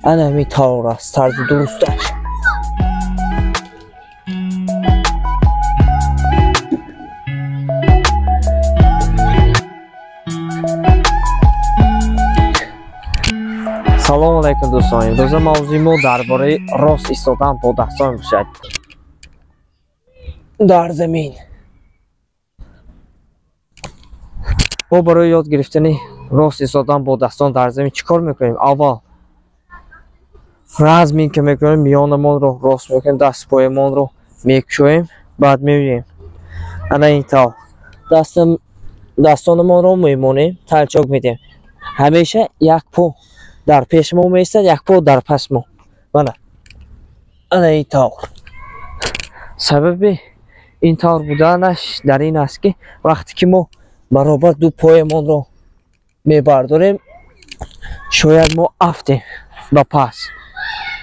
انمی طور است، طرز درستش. سلام علیکم دوستان. امروز موضوع درباره راست ایستادن با دستان باشد در زمین. ما برای یاد گرفتن راست ایستادن با دستان در زمین چیکار میکنیم؟ اول رزمی که میکنیم میانمان رو راست میکنیم، دست پایمان رو میکشویم، بعد میبینیم انا این طور دستانمان رو میمونیم، تلچاک میدیم. همیشه یک پا در پیش ما میستد، یک پا در پس ما. انا این طور. سبب این طور بودنش در این است که وقتی که ما برابر دو پایمان رو میبرداریم، شاید ما افتیم با پس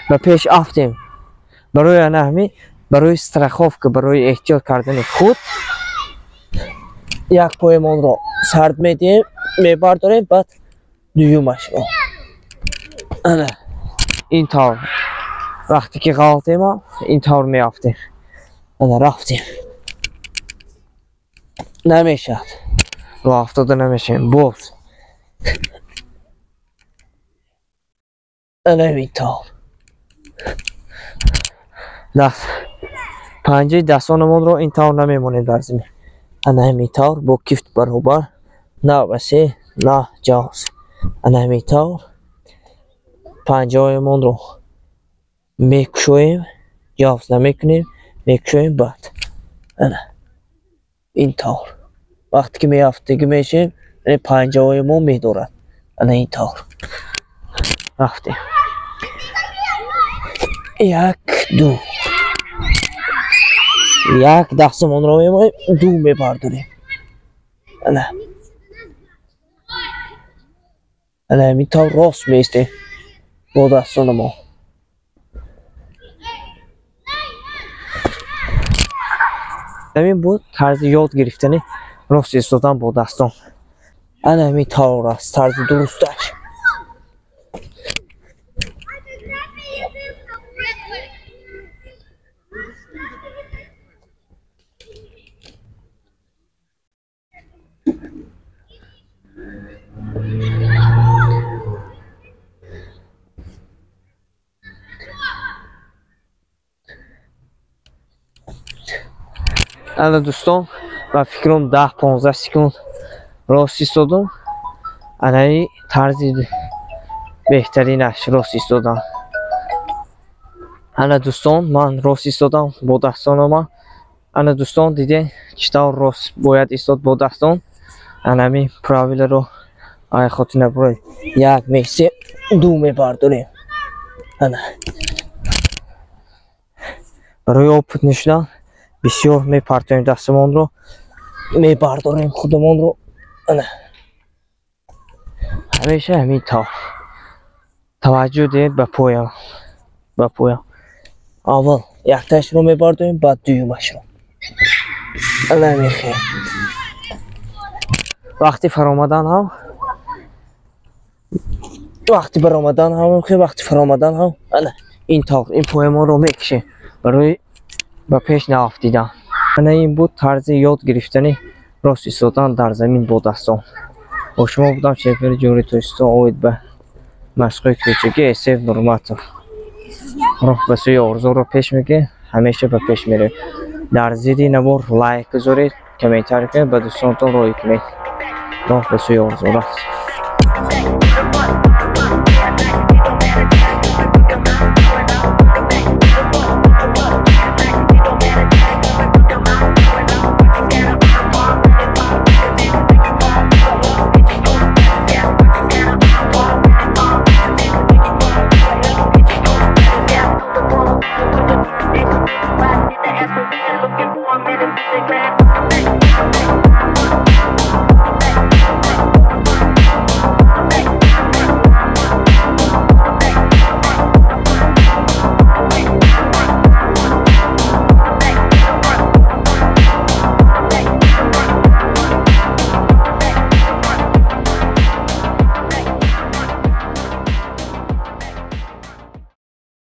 و پیش افتیم. برای انهمی، برای استرخاف که برای احتیاط کردن خود یک پایمان رو سرد میدیم، میبرداریم، بعد دویومش رو این طور. وقتی که غلطیم ما این طور میافتیم. رفتیم نمیشد، رو افتاده نمیشیم. باز این طور. پنجه دستانمان رو این طور نمیمونیم در زمین. همین طور با کفت برابر، نه وسیع نه جاز. همین طور پنجه هایمان رو میکشویم، جاز نمیکنیم، میکشویم. بعد این طور وقتی که میافتگی میشیم پنجه هایمان میدارد. این طور رفتیم. یک دو، یک دستمان رو میمونیم، دو میبرداریم. همین طور راست میستیم با دستان ما. همین بود طرز یاد گرفتن راست ایستادن با دستان. همین طور است، طرز درستش. انا دوستان و فکرم 10-15 سکند راست ایستادم. انا طرز بهترینش راست ایستادن. انا دوستان من راست ایستادم با دستان من. انا دوستان دیدین چطور راست باید ایستاد با دستان. انمی پراویل رو آیا خاطر نبرای یک میسه دو میبرداریم. برای آپت نشدن بسیار میپرتیم دستمان رو، میبرداریم خودمان رو. همیشه همین طور توجه دید به پایم. اول یک تاش رو میبرداریم، بعد دویمش رو. وقتی فرامدن هم این طور این پایمان رو میکشیم برای به پیش نافتیدن. این بود طرز یاد گرفتن راست ایستادن در زمین با دستان. با شما بودم شفیر جمهوری توریستان. امید به مشقای کوچکی سیف نورماتوف. راه به سوی آرزو رو پیش میگه، همیشه به پیش میره. در زیدی نبار لایک بذارید، کامنتار کنید، به دوستانتون روی کنید. راه به سوی آرزو رفت.